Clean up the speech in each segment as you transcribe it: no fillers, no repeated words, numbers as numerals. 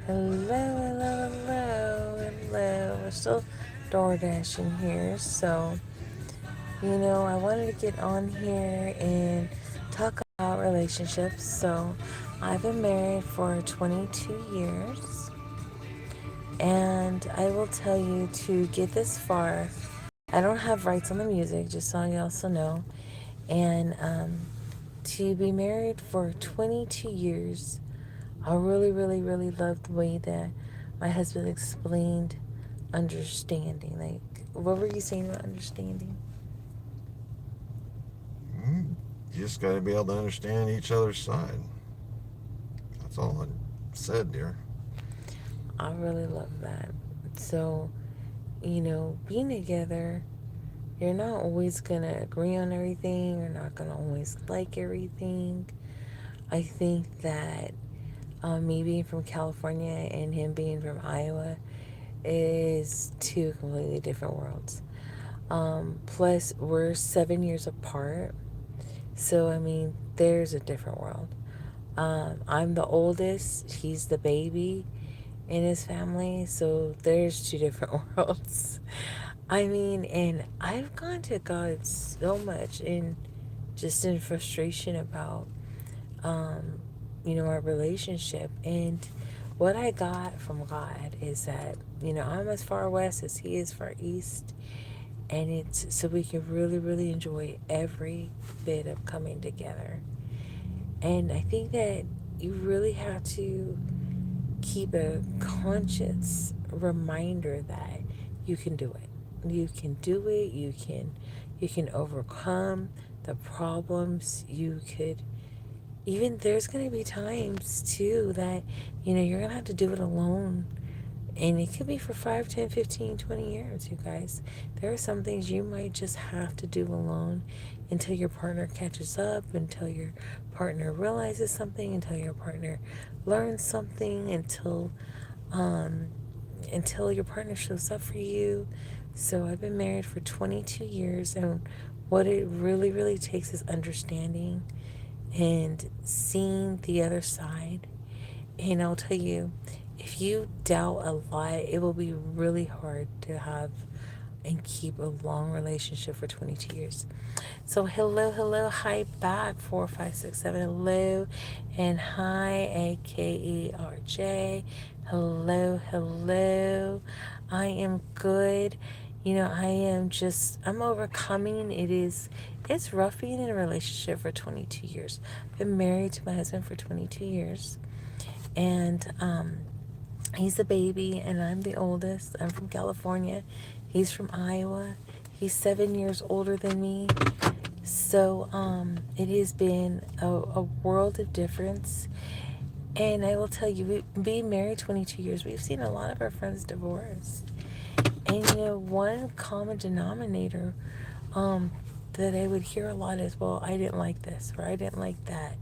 Hello. We're still door dashing here, so I wanted to get on here and talk about relationships. So, I've been married for 22 years, and I will tell you to get this far. I don't have rights on the music, just so you also know, and to be married for 22 years. I really love the way that my husband explained understanding. Like, what were you saying about understanding? You just got to be able to understand each other's side. That's all I said, dear. I really love that. So, being together, you're not always gonna agree on everything. You're not gonna always like everything. I think that me being from California and him being from Iowa is two completely different worlds. Plus, we're 7 years apart. So, I mean, there's a different world. I'm the oldest, he's the baby in his family. So, there's two different worlds. I mean, and I've gone to God so much in just in frustration about, um, our relationship. And what I got from God is that, I'm as far west as he is far east. And it's so we can really enjoy every bit of coming together. And I think that you really have to keep a conscious reminder that you can do it. You can do it. You can overcome the problems. You could even there's going to be times too that you're going to have to do it alone. And it could be for 5, 10, 15, 20 years, you guys. There are some things you might just have to do alone until your partner catches up, until your partner realizes something, until your partner learns something, um, until your partner shows up for you. So I've been married for 22 years, and what it really takes is understanding and seeing the other side. And I'll tell you, if you doubt a lot, it will be really hard to have and keep a long relationship for 22 years. So, hello, hi back, 4567. Hello, and hi, AKERJ. Hello. I am good. I'm overcoming. It's rough being in a relationship for 22 years. I've been married to my husband for 22 years. And he's the baby, and I'm the oldest. I'm from California. He's from Iowa. He's 7 years older than me. So it has been a world of difference. And I will tell you, being married 22 years, we've seen a lot of our friends divorce. And one common denominator um, that I would hear a lot is, well, I didn't like this, or I didn't like that,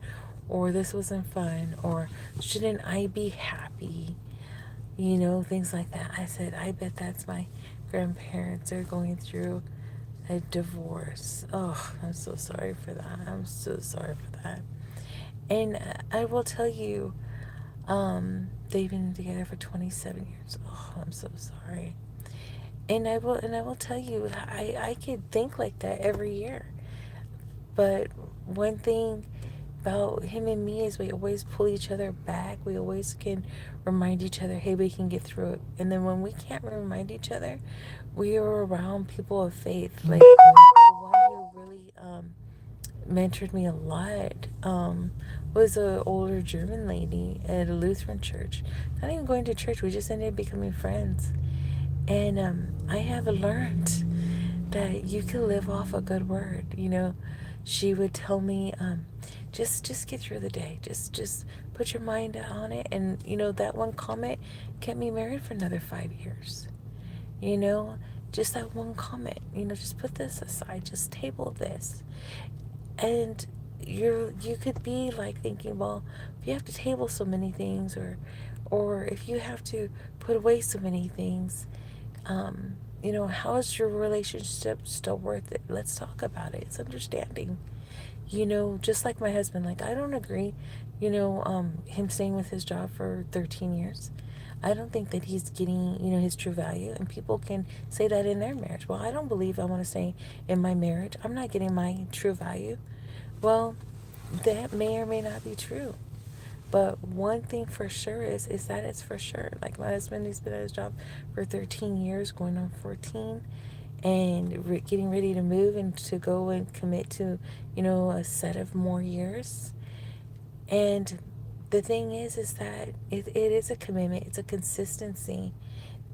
or this wasn't fun, or shouldn't I be happy? Things like that. I said, I bet that's my grandparents are going through a divorce. Oh, I'm so sorry for that. I'm so sorry for that. And I will tell you, they've been together for 27 years. Oh, I'm so sorry. And I will tell you, I could think like that every year. But one thing about him and me is we always pull each other back. We always can remind each other, hey, we can get through it. And then when we can't remind each other, we are around people of faith. Like the one who really mentored me a lot was an older German lady at a Lutheran church. Not even going to church, we just ended up becoming friends. And I have learned that you can live off a good word. She would tell me, just get through the day. Just put your mind on it. And that one comment kept me married for another 5 years. You know, just that one comment. Just put this aside. Just table this. And you could be like thinking, well, if you have to table so many things, or if you have to put away so many things, how is your relationship still worth it? Let's talk about it. It's understanding. Just like my husband, like, I don't agree him staying with his job for 13 years. I don't think that he's getting, his true value. And people can say that in their marriage. Well, I don't believe I want to say in my marriage, I'm not getting my true value. Well, that may or may not be true. But one thing for sure is that it's for sure. Like my husband, he's been at his job for 13 years, going on 14, and getting ready to move and to go and commit to, a set of more years. And the thing is that it is a commitment. It's a consistency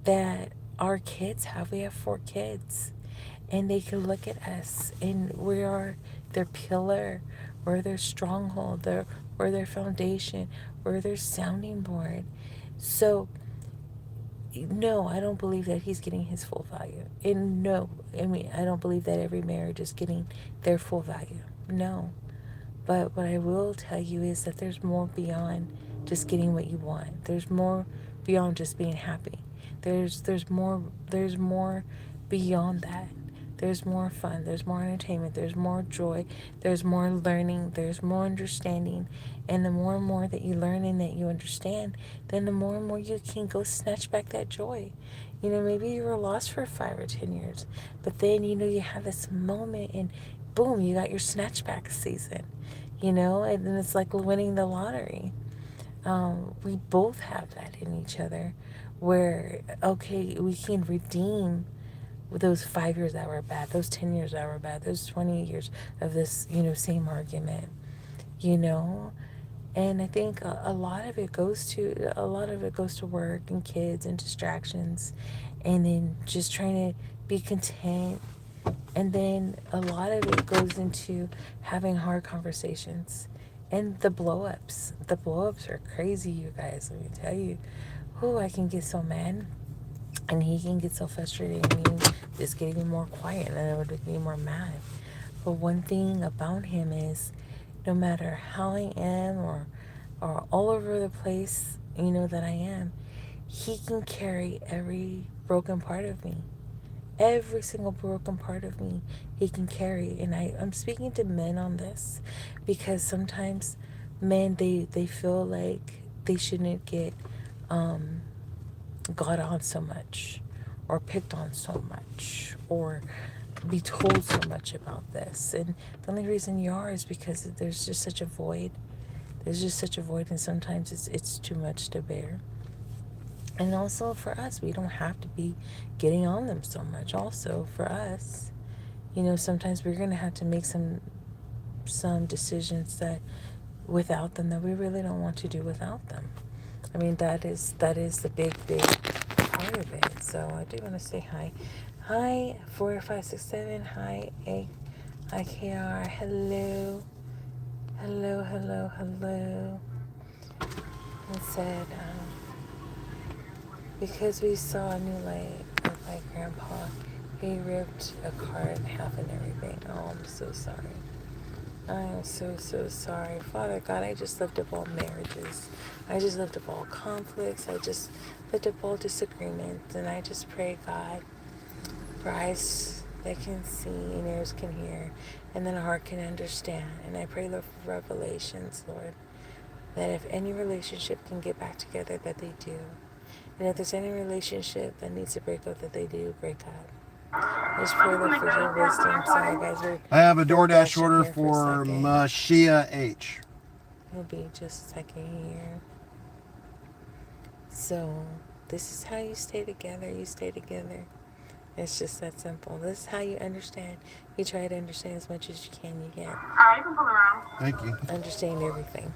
that our kids have. We have 4 kids, and they can look at us, and we are their pillar, we're their stronghold, we're their foundation, we're their sounding board. So no, I don't believe that he's getting his full value. And no, I mean, I don't believe that every marriage is getting their full value. No. But what I will tell you is that there's more beyond just getting what you want. There's more beyond just being happy. There's more beyond that. There's more fun, there's more entertainment, there's more joy, there's more learning, there's more understanding. And the more and more that you learn and that you understand, then the more and more you can go snatch back that joy. Maybe you were lost for 5 or 10 years, but then you have this moment and boom, you got your snatchback season. And then it's like winning the lottery. We both have that in each other, where okay, we can redeem those 5 years that were bad, those 10 years that were bad, those 20 years of this, same argument, you know. And I think a lot of it goes to work and kids and distractions, and then just trying to be content. And then a lot of it goes into having hard conversations and the blow ups. The blow ups are crazy, you guys. Let me tell you. Oh, I can get so mad, and he can get so frustrated, and he just get even more quiet, and I would make me more mad. But one thing about him is, no matter how I am, or all over the place, that I am, he can carry every broken part of me. Every single broken part of me he can carry. And I'm speaking to men on this, because sometimes men, they feel like they shouldn't get um, got on so much, or picked on so much, or be told so much about this. And the only reason you are is because there's just such a void. There's just such a void, and sometimes it's too much to bear. And also for us, we don't have to be getting on them so much. Also for us, sometimes we're gonna have to make some decisions that without them, that we really don't want to do without them. I mean, that is the big part of it. So I do want to say hi. Hi, 4567. Hi, AIKR. Hello. Hello, hello, hello. It said, because we saw a new light with my grandpa, he ripped a car in half and everything. Oh, I'm so sorry. I am so, so sorry. Father God, I just lift up all marriages. I just lift up all conflicts. I just lift up all disagreements. And I just pray, God, for eyes that can see and ears can hear, and then a heart can understand. And I pray, Lord, for revelations, Lord, that if any relationship can get back together, that they do. And if there's any relationship that needs to break up, that they do break up. I just pray, Lord, for your wisdom. Sorry, guys. I have a We're DoorDash rushing order here for a for second. Mashia H. It'll be just a second here. So, this is how you stay together. You stay together. It's just that simple. This is how you understand. You try to understand as much as you can. You get. Alright, you can pull around. Thank you. Understand everything.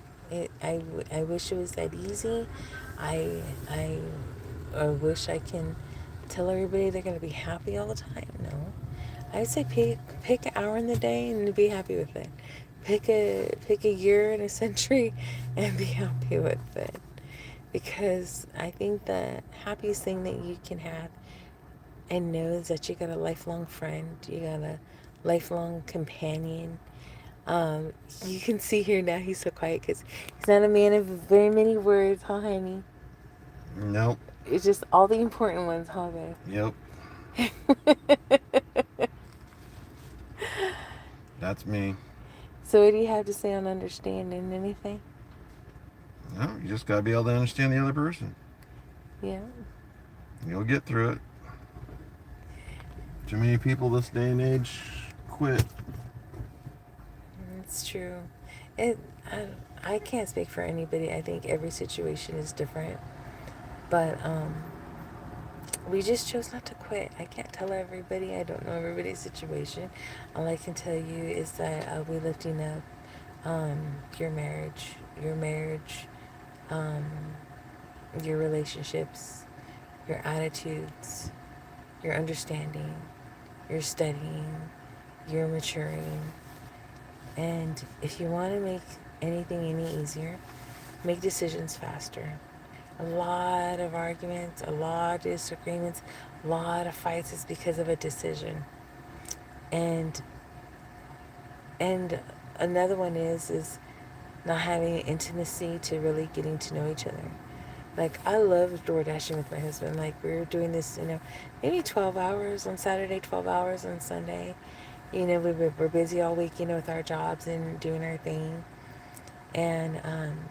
I wish it was that easy. I, I, I wish I can tell everybody they're going to be happy all the time. No. I'd say pick an hour in the day and be happy with it. Pick a year and a century and be happy with it. Because I think the happiest thing that you can have and know is that you got a lifelong friend, you got a lifelong companion. You can see here now he's so quiet because he's not a man of very many words, huh, honey? Nope. It's just all the important ones, huh, Yep. babe? That's me. So what do you have to say on understanding? Anything? No, you just got to be able to understand the other person. Yeah, You'll get through it. Too many people this day and age quit. it's true. It. I can't speak for anybody. I think every situation is different, but we just chose not to quit. I can't tell everybody. I don't know everybody's situation. All I can tell you is that we're lifting up your marriage, um, your relationships, your attitudes, your understanding, your studying, your maturing. And if you want to make anything any easier, make decisions faster. A lot of arguments, a lot of disagreements, a lot of fights is because of a decision. And and another one is not having intimacy to really getting to know each other. Like I love door dashing with my husband. Like we were doing this, maybe 12 hours on Saturday, 12 hours on Sunday. We're busy all week, with our jobs and doing our thing. And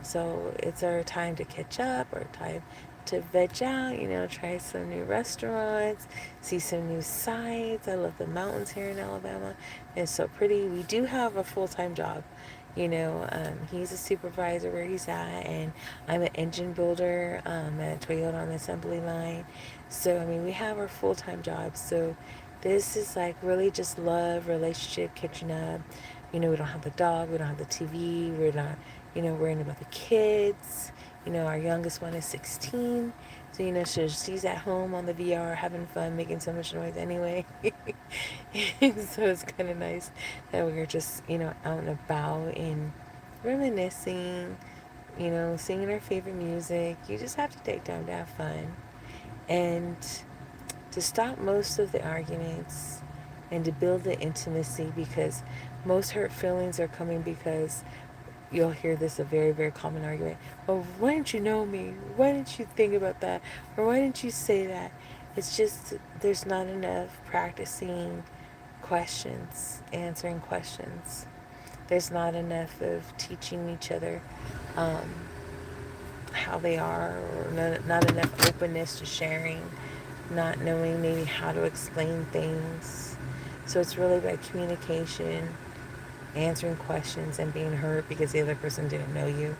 so it's our time to catch up, our time to veg out, try some new restaurants, see some new sights. I love the mountains here in Alabama. It's so pretty. We do have a full-time job. He's a supervisor where he's at, and I'm an engine builder at Toyota on the assembly line. So, I mean, we have our full-time jobs. So this is like really just love, relationship, catching up. We don't have the dog, we don't have the TV, we're not, worrying about the kids. Our youngest one is 16. So, she's at home on the VR having fun, making so much noise anyway. So it's kind of nice that we're just, out and about and reminiscing, singing our favorite music. You just have to take time to have fun. And to stop most of the arguments and to build the intimacy, because most hurt feelings are coming because you'll hear this a very, very common argument. Well, why didn't you know me? Why didn't you think about that? Or why didn't you say that? It's just there's not enough practicing questions, answering questions. There's not enough of teaching each other um, how they are, or not enough openness to sharing, not knowing maybe how to explain things. So it's really about communication, answering questions, and being heard because the other person didn't know you.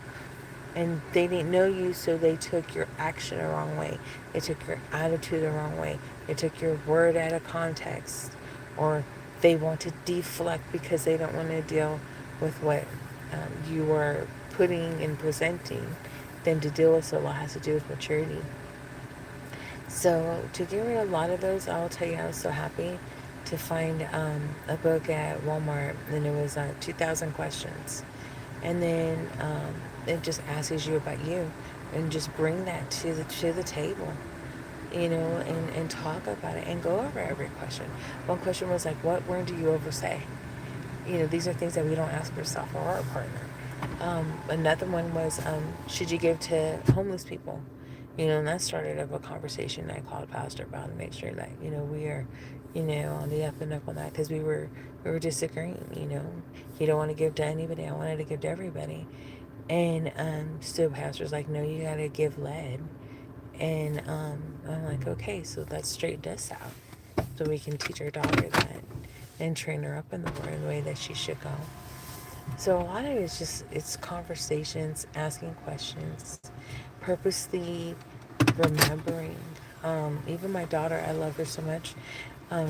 And they didn't know you, so they took your action the wrong way. They took your attitude the wrong way. They took your word out of context. Or they want to deflect because they don't want to deal with what you are putting and presenting them to deal with. So a lot has to do with maturity. So to get rid of a lot of those, I'll tell you I was so happy to find a book at Walmart, and it was 2,000 questions. And then it just asks you about you, and just bring that to the table, and talk about it and go over every question. One question was like, what word do you oversay? These are things that we don't ask ourselves or our partner. Another one was, should you give to homeless people? And that started up a conversation I called Pastor about to make sure that, we are, on the up and up on that, because we were disagreeing, You don't want to give to anybody. I wanted to give to everybody. And still Pastor's like, no, you got to give lead. And I'm like, okay, so let's straighten us out so we can teach our daughter that and train her up in the way that she should go. So a lot of it is just, it's conversations, asking questions, purposely remembering. Even my daughter, I love her so much.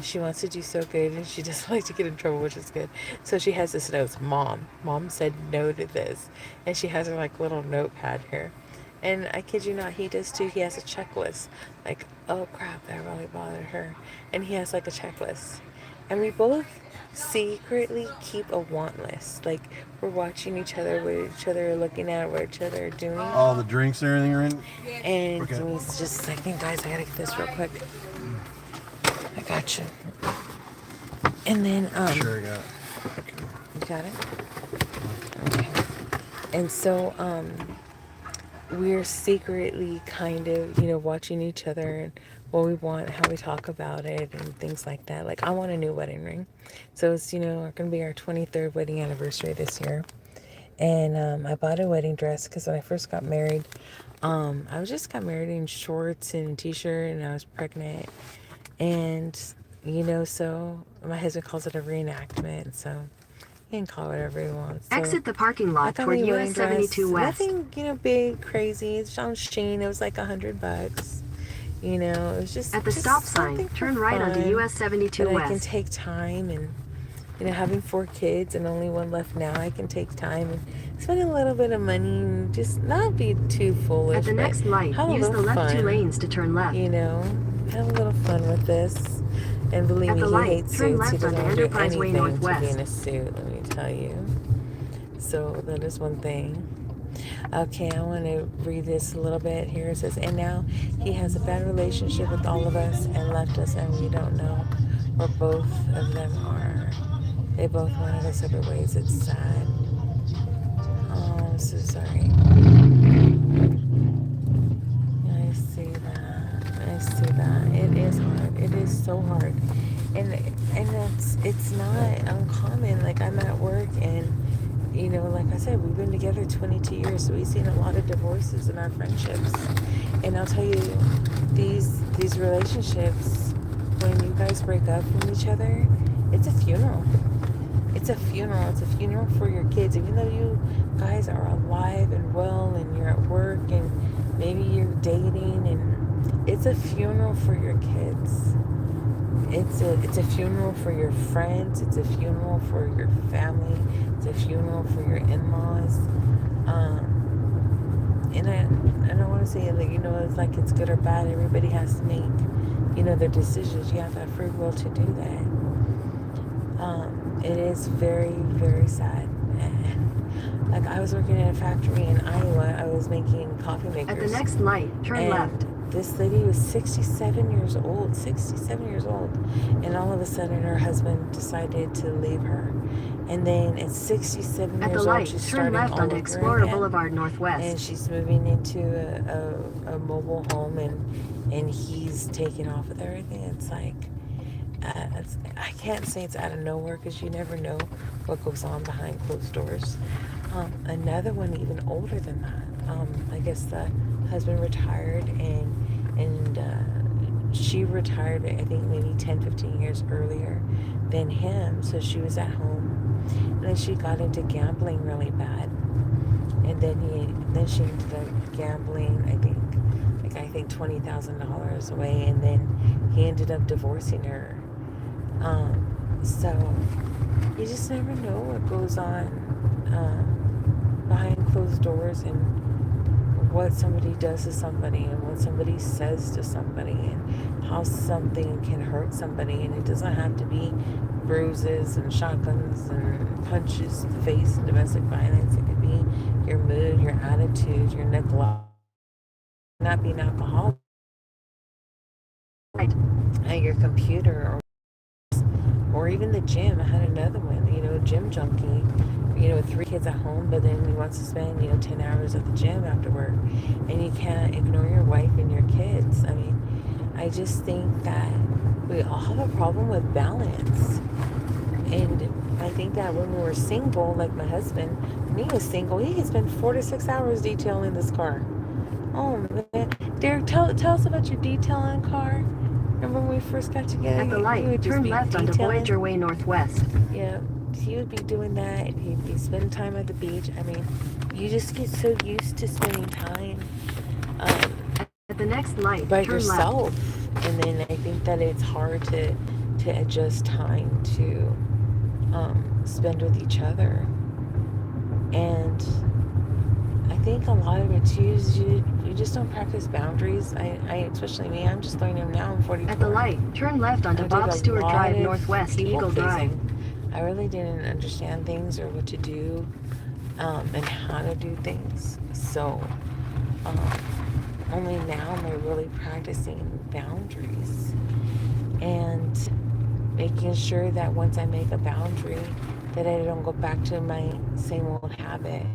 She wants to do so good, and she doesn't like to get in trouble, which is good. So she has this note: Mom said no to this, and she has her like little notepad here. And I kid you not, he does too. He has a checklist. Like, oh crap, that really bothered her. And he has like a checklist. And we both secretly keep a want list. Like, we're watching each other, what each other are looking at, what each other are doing. All the drinks and everything are in? And Okay. give me just a second, guys. I gotta get this real quick. I got you. And then, Sure, I got it. you got it? Okay. And so, we're secretly kind of, watching each other and what we want, how we talk about it, and things like that. Like, I want a new wedding ring. So it's, going to be our 23rd wedding anniversary this year. And I bought a wedding dress because when I first got married, I just got married in shorts and a t-shirt, and I was pregnant. And, so my husband calls it a reenactment, so he can call it whatever he wants. So Exit the parking I lot got toward me a US wedding dress. 72 West. Nothing, big, crazy. It's on Shein. It was like $100. It was just At the stop sign, turn right onto US 72 West. I can West. take time and, having 4 kids and only one left now, I can take time and spend a little bit of money and just not be too foolish. At the next light, use the left 2 lanes to turn left. Have a little fun with this. And believe me, he hates suits. He doesn't want to do anything to be in a suit, let me tell you. So that is one thing. Okay, I want to read this a little bit here. It says, and now he has a bad relationship with all of us and left us, and we don't know where both of them are. They both went in separate ways. It's sad. Oh, I'm so sorry. I see that. It is hard. It is so hard. And it's not uncommon. Like, I'm at work and like I said, we've been together 22 years, so we've seen a lot of divorces in our friendships. And I'll tell you, these relationships, when you guys break up from each other, it's a funeral. It's a funeral. It's a funeral for your kids. Even though you guys are alive and well and you're at work and maybe you're dating, and it's a funeral for your kids. It's a funeral for your friends. It's a funeral for your family. It's a funeral for your in-laws. And I don't want to say like it's like it's good or bad. Everybody has to make their decisions. You have to have free will to do that. It is very, very sad. Like, I was working in a factory in Iowa. I was making coffee makers. At the next light, turn left. This lady was 67 years old, and all of a sudden her husband decided to leave her. And then at 67 at years light, old, she's turn starting left all onto over Explorer again. Boulevard Northwest. And she's moving into a mobile home, and he's taking off with everything. It's like, I can't say it's out of nowhere because you never know what goes on behind closed doors. Another one even older than that. I guess the husband retired and she retired, I think maybe 10, 15 years earlier than him. So she was at home, and then she got into gambling really bad. And then she ended up gambling, I think $20,000 away, and then he ended up divorcing her. So you just never know what goes on behind closed doors, and what somebody does to somebody, and what somebody says to somebody, and how something can hurt somebody. And it doesn't have to be bruises and shotguns and punches to the face and domestic violence. It could be your mood, your attitude, your neglect, not being alcoholic, at your computer, or even the gym. I had another one, gym junkie, 3 kids at home, but then he wants to spend, 10 hours at the gym after work, and you can't ignore your wife and your kids. I mean, I just think that we all have a problem with balance. And I think that when we were single, like my husband, when he was single, he could spend 4 to 6 hours detailing this car. Oh man, Derek, tell us about your detailing car. Remember when we first got together? At the light, turn left onto Voyager Way Northwest. Yeah, he would be doing that. He'd be spending time at the beach. I mean, you just get so used to spending time at the next light, by turn yourself. left. And then I think that it's hard to adjust time to spend with each other. And I think a lot of it too is you just don't practice boundaries. I especially me, I'm just learning them now. I'm 44. At the light, turn left onto Bob Stewart Drive Northwest, Eagle Drive. I really didn't understand things or what to do and how to do things. So only now am I really practicing boundaries and making sure that once I make a boundary that I don't go back to my same old habit.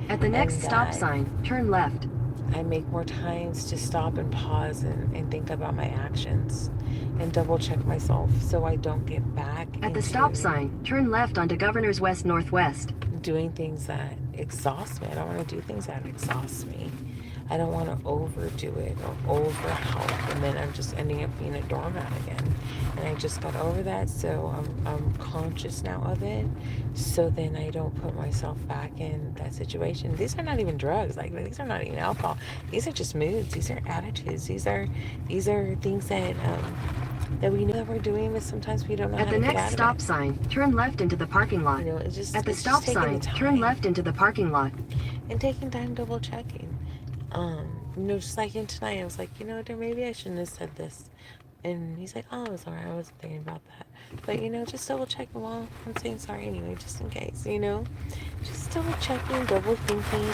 At the next stop sign, turn left. I make more times to stop and pause and think about my actions and double check myself so I don't get back At the stop sign, turn left onto Governor's West Northwest. doing things that exhaust me. I don't want to do things that exhaust me. I don't want to overdo it or overhelp, and then I'm just ending up being a doormat again. And I just got over that, so I'm conscious now of it. So then I don't put myself back in that situation. These are not even drugs. Like, these are not even alcohol. These are just moods. These are attitudes. These are things that we know that we're doing, but sometimes we don't know At how the to get next out of it. stop sign, turn left into the parking lot. It's At just the it's just stop taking the sign, turn time left into the parking lot. and taking time double checking. Just like in tonight, I was like, maybe I shouldn't have said this. And he's like, oh, it's alright, I wasn't thinking about that. But just double checking while I'm saying sorry anyway, just in case. Just double checking, double thinking,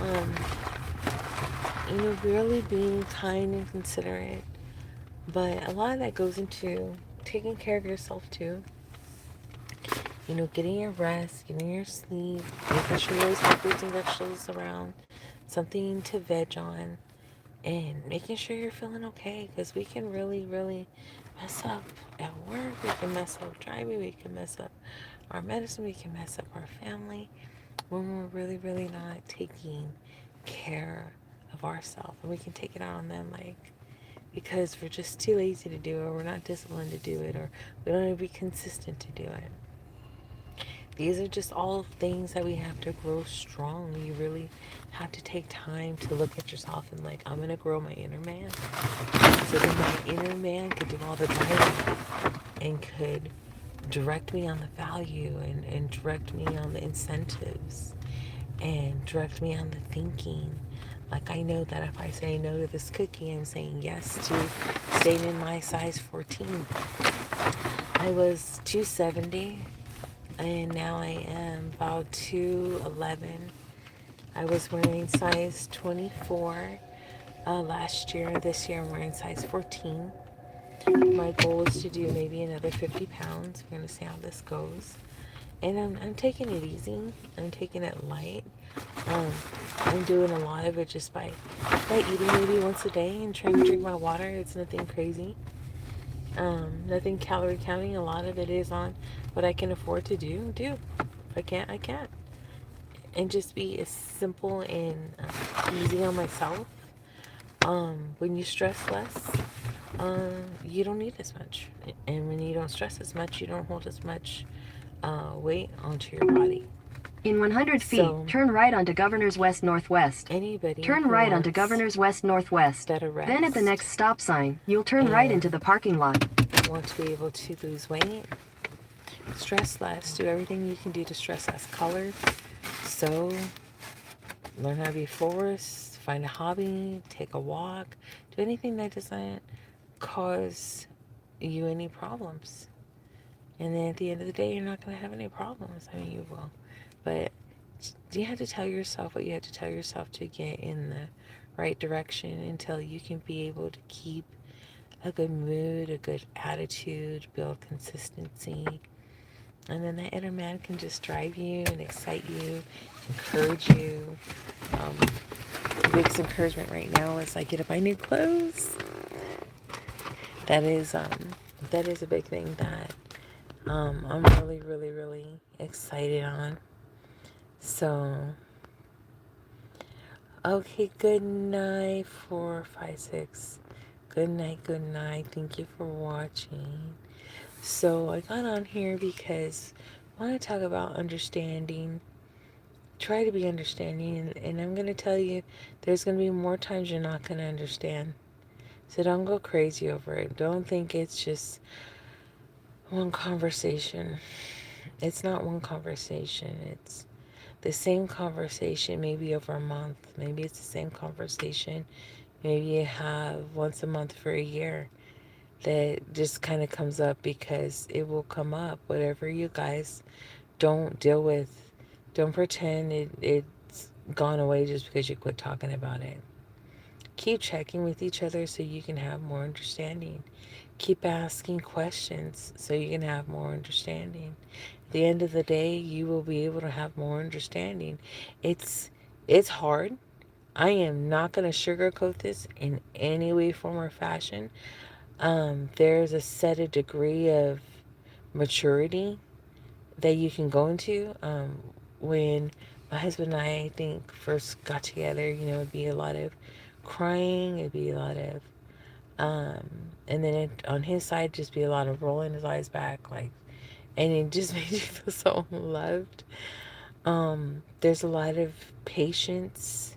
um, really being kind and considerate. But a lot of that goes into taking care of yourself too. Getting your rest, getting your sleep, making sure you always have fruits and vegetables around, something to veg on, and making sure you're feeling okay, because we can really, really mess up at work. We can mess up driving. We can mess up our medicine. We can mess up our family when we're really, really not taking care of ourselves. And we can take it out on them, like, because we're just too lazy to do it, or we're not disciplined to do it, or we don't want to be consistent to do it. These are just all things that we have to grow strong. You really have to take time to look at yourself and, like, I'm going to grow my inner man. So then my inner man could do all the guiding and could direct me on the value, and direct me on the incentives, and direct me on the thinking. Like, I know that if I say no to this cookie, I'm saying yes to staying in my size 14. I was 270, and now I am about 211. I was wearing size 24 last year. This year I'm wearing size 14. My goal is to do maybe another 50 pounds. We're going to see how this goes. And I'm taking it easy. I'm taking it light. Um, I'm doing a lot of it just by eating maybe once a day and trying to drink my water. It's nothing crazy. Nothing calorie counting. A lot of it is on what I can afford to do. If I can't, I can't. And just be as simple and easy on myself. When you stress less, you don't need as much. And when you don't stress as much, you don't hold as much weight onto your body. In 100 feet, So turn right onto Governor's West Northwest. anybody Turn who right onto wants Governor's West Northwest. better Then at the rest next stop sign, you'll turn right into and the parking lot. want to be able to lose weight, stress less, do everything you can do to stress less. Color, sew, learn how to be a florist, find a hobby, take a walk, do anything that doesn't cause you any problems. And then at the end of the day, you're not going to have any problems. I mean, you will. But you have to tell yourself what you have to tell yourself to get in the right direction until you can be able to keep a good mood, a good attitude, build consistency. And then that inner man can just drive you and excite you, encourage you. Um, the biggest encouragement right now is I get to buy new clothes. That is a big thing that I'm really, really, really excited on. So, okay, good night, 456. Good night, good night. Thank you for watching. So, I got on here because I want to talk about understanding. Try to be understanding, and I'm going to tell you there's going to be more times you're not going to understand. So, don't go crazy over it. Don't think it's just one conversation. It's not one conversation. It's the same conversation maybe over a month. Maybe it's the same conversation maybe you have once a month for a year that just kind of comes up because it will come up. Whatever you guys don't deal with, don't pretend it's gone away just because you quit talking about it. Keep checking with each other so you can have more understanding. Keep asking questions so you can have more understanding. At the end of the day, you will be able to have more understanding. It's hard. I am not going to sugarcoat this in any way, form, or fashion. There's a set a degree of maturity that you can go into. when my husband and I think, first got together, it'd be a lot of crying, it'd be a lot of, and then on his side, just be a lot of rolling his eyes back, like, and it just made you feel so loved. There's a lot of patience.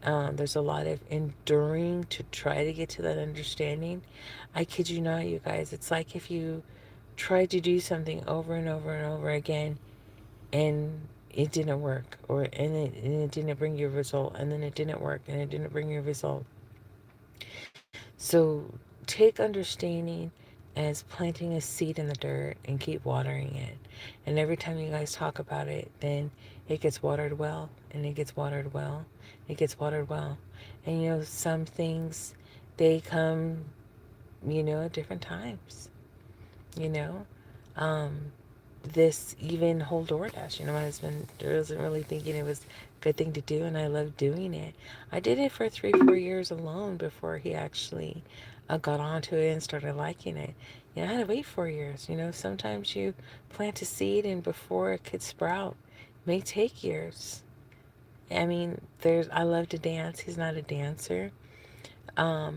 There's a lot of enduring to try to get to that understanding. I kid you not, you guys. It's like if you tried to do something over and over and over again, and it didn't work, and it didn't bring you a result, and then it didn't work, and it didn't bring you a result. So take understanding as planting a seed in the dirt and keep watering it. And every time you guys talk about it, then it gets watered well, and it gets watered well, it gets watered well. And some things, they come, at different times, you know. Um, this even whole DoorDash, my husband wasn't really thinking it was a good thing to do, and I love doing it. I did it for 3-4 years alone before he actually got onto it and started liking it. I had to wait 4 years. Sometimes you plant a seed, and before it could sprout, it may take years. I mean, I love to dance. He's not a dancer.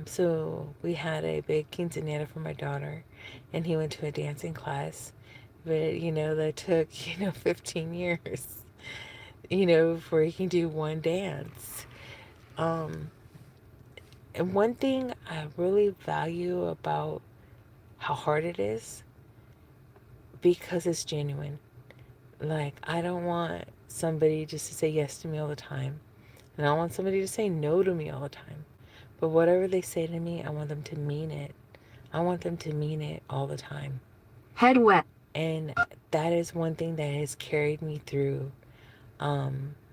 So we had a big quinceanera for my daughter, and he went to a dancing class. But, that took, 15 years, before he can do one dance. And one thing I really value about how hard it is, because it's genuine. Like, I don't want somebody just to say yes to me all the time. And I don't want somebody to say no to me all the time. But whatever they say to me, I want them to mean it. I want them to mean it all the time. Head west. And that is one thing that has carried me through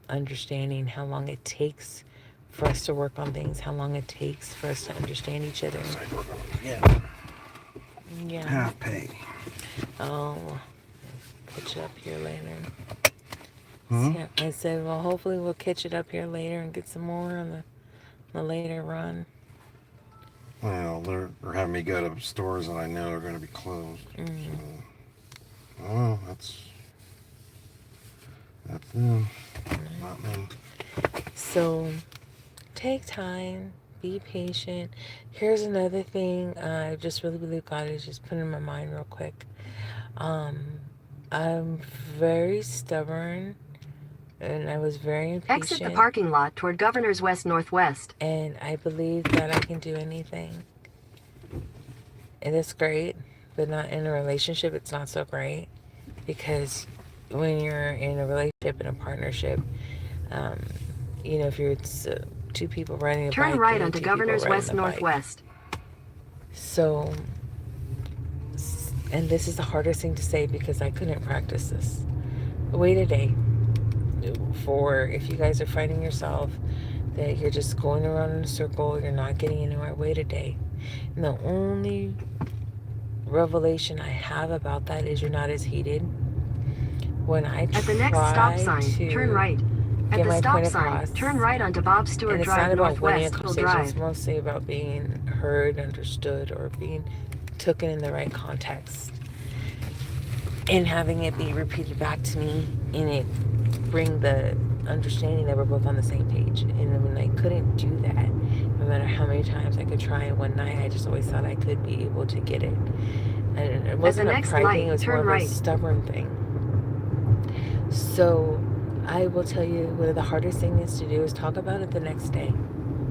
understanding how long it takes for us to work on things, how long it takes for us to understand each other. Yeah. Half pay. Oh, catch it up here later. Hmm? Yeah, I said, well, hopefully we'll catch it up here later and get some more on the later run. Well, they're having me go to stores that I know are going to be closed. So, oh, that's them, not me. So take time, be patient. Here's another thing I just really believe God is just putting in my mind real quick. I'm very stubborn, and I was very impatient. Exit the parking lot toward Governor's West Northwest. And I believe that I can do anything. And it's great, but not in a relationship. It's not so great, because when you're in a relationship and a partnership, if you're two people riding a bike, turn right onto Governor's West Northwest. So, and this is the hardest thing to say because I couldn't practice this. Wait a day. For if you guys are finding yourself that you're just going around in a circle, you're not getting anywhere, wait a day. And the only revelation I have about that is you're not as heated. When I at the next stop sign, turn right. At the stop sign, turn right onto Bob Stewart Drive Northwest. It's mostly about being heard, understood, or being taken in the right context, and having it be repeated back to me, and it bring the understanding that we're both on the same page. And when I couldn't do that, no matter how many times I could try, one night I just always thought I could be able to get it. And it wasn't a pride thing, it was more of a stubborn thing. So I will tell you, one of the hardest things to do is talk about it the next day.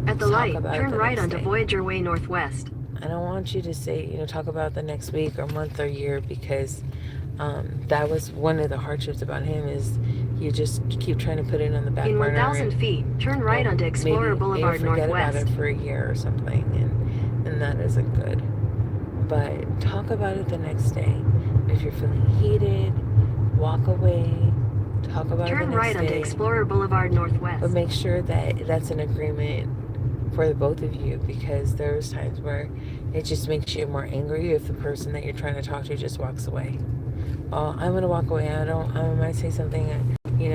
At the light, turn right onto Voyager Way Northwest. I don't want you to say, talk about the next week or month or year, because that was one of the hardships about him, is you just keep trying to put it on the back burner. In 1,000 feet, turn right onto Explorer Boulevard Northwest. Forget about it for a year or something, and that isn't good. But talk about it the next day. If you're feeling heated, walk away. Talk about it the next day. Turn right onto Explorer Boulevard Northwest. But make sure that that's an agreement for the both of you, because there's times where it just makes you more angry if the person that you're trying to talk to just walks away. Oh, I'm gonna walk away. I might say something, I'm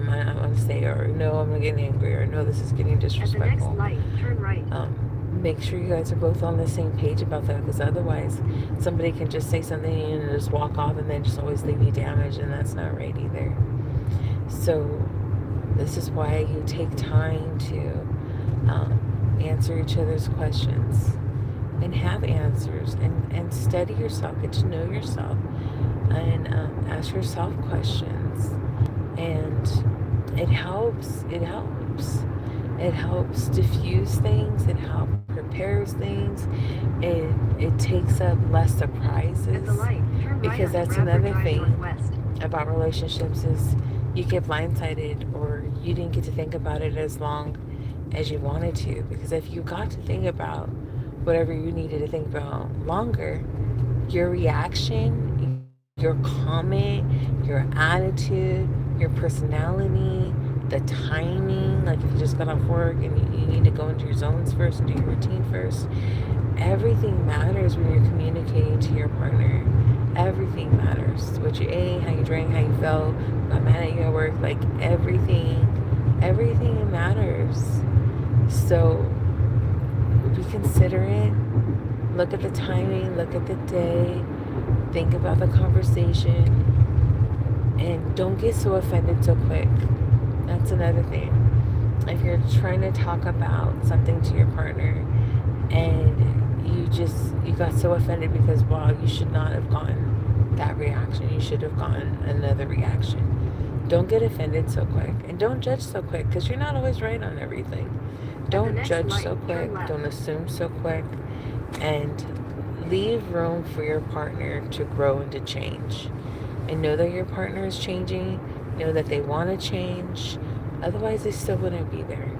gonna say, or no, I'm getting angry, or no, this is getting disrespectful. At the next light, turn right. Make sure you guys are both on the same page about that, because otherwise somebody can just say something and just walk off and then just always leave you damaged, and that's not right either. So this is why you take time to answer each other's questions and have answers, and study yourself, get to know yourself, and ask yourself questions. And it helps diffuse things, it helps prepares things, it takes up less surprises, because that's another thing about relationships is you get blindsided, or you didn't get to think about it as long as you wanted to, because if you got to think about whatever you needed to think about longer, your reaction, your comment, your attitude, your personality, the timing, like if you just got off work and you need to go into your zones first and do your routine first, everything matters when you're communicating to your partner. Everything matters. What you ate, how you drank, how you felt, got mad at you at work, like everything matters. So be considerate, look at the timing, look at the day, think about the conversation, and don't get so offended so quick. That's another thing. If you're trying to talk about something to your partner and you got so offended because, wow, you should not have gotten that reaction, you should have gotten another reaction. Don't get offended so quick, and don't judge so quick, because you're not always right on everything. Don't judge so quick, don't assume so quick, and leave room for your partner to grow and to change. And know that your partner is changing, know that they want to change, otherwise they still wouldn't be there.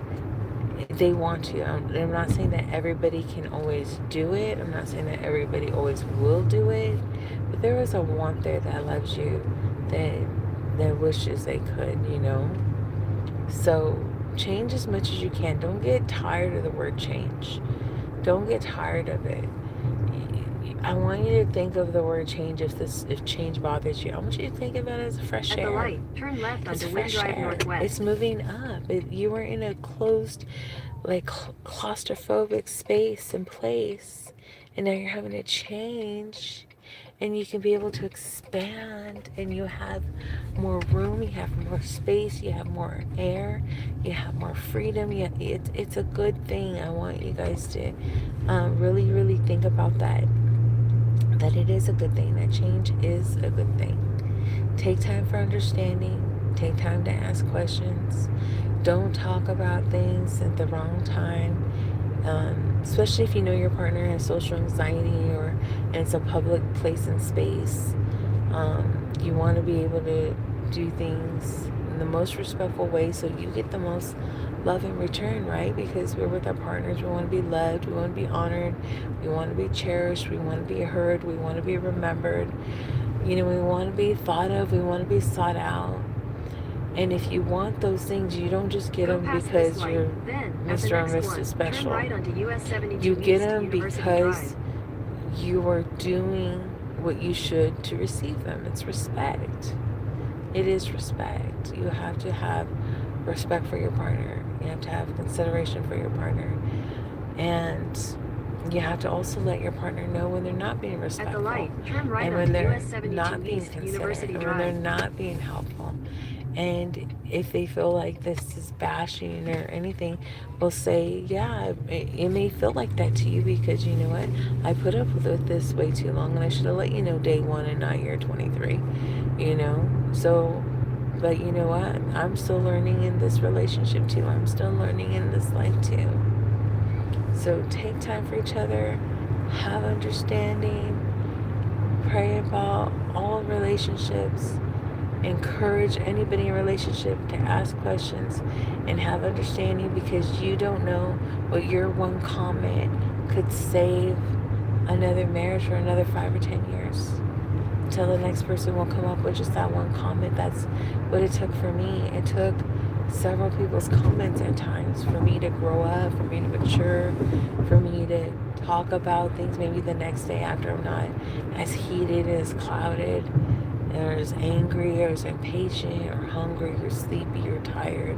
They want to. I'm not saying that everybody can always do it. I'm not saying that everybody always will do it. But there is a want there that loves you, that wishes they could, So change as much as you can. Don't get tired of the word change. Don't get tired of it. I want you to think of the word change. If change bothers you, I want you to think about it as a fresh air. At the light, turn left onto Wind Drive air. Northwest. It's moving up. You were in a closed, like claustrophobic space and place, and now you're having to change, and you can be able to expand, and you have more room, you have more space, you have more air, you have more freedom. It's a good thing. I want you guys to really, really think about that it is a good thing, that change is a good thing. Take time for understanding, take time to ask questions. Don't talk about things at the wrong time, especially if you know your partner has social anxiety or it's a public place and space. You want to be able to do things in the most respectful way so you get the most love in return, right? Because we're with our partners, we want to be loved, we want to be honored, we want to be cherished, we want to be heard, we want to be remembered, we want to be thought of, we want to be sought out. And if you want those things, you don't just get them because you're Mr. or Mrs. Special. You get them because you are doing what you should to receive them. It's respect. It is respect. You have to have respect for your partner. You have to have consideration for your partner. And you have to also let your partner know when they're not being respectful. At the light, turn right and when they're not being East, considerate, and when they're not being helpful. And if they feel like this is bashing or anything, we'll say, yeah, it may feel like that to you because you know what? I put up with this way too long, and I should have let you know day one and not year 23, So, but you know what? I'm still learning in this relationship too. I'm still learning in this life too. So take time for each other, have understanding, pray about all relationships. Encourage anybody in a relationship to ask questions and have understanding, because you don't know what your one comment could save another marriage for another 5 or 10 years, until the next person will come up with just that one comment. That's what it took for me. It took several people's comments at times for me to grow up, for me to mature, for me to talk about things maybe the next day after I'm not as heated, as clouded, or as angry, or as impatient, or hungry, or sleepy, or tired.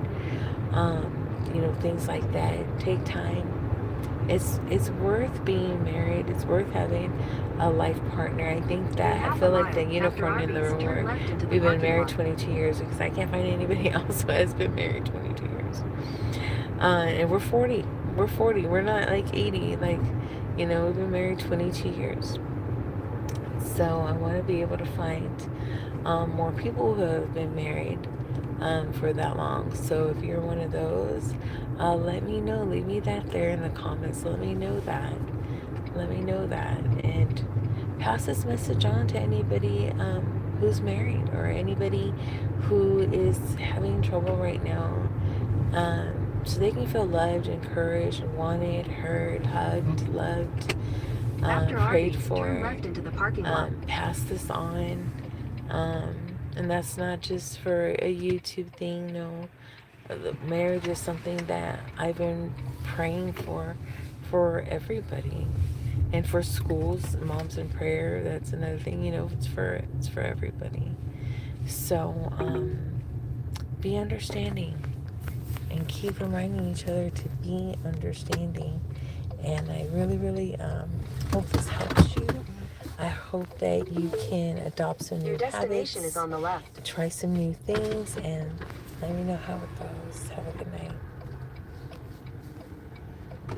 Things like that. Take time it's worth being married. It's worth having a life partner. I think that I feel like the unicorn in the room where we've been married 22 years because I can't find anybody else who has been married 22 years. And we're 40. We're 40. We're not like 80. Like, we've been married 22 years. So I want to be able to find more people who have been married for that long. So if you're one of those, let me know. Leave me that there in the comments. Let me know that. Let me know that. And pass this message on to anybody who's married or anybody who is having trouble right now. So they can feel loved, encouraged, wanted, heard, hugged, loved, prayed for. Turn left into the parking lot. Pass this on. And that's not just for a YouTube thing. No, marriage is something that I've been praying for everybody, and for schools, moms in prayer. That's another thing. It's for everybody. So be understanding, and keep reminding each other to be understanding. And I really, really hope this helps you. I hope that you can adopt some new habits. Your destination is on the left. Try some new things, and let me know how it goes. Have a good night.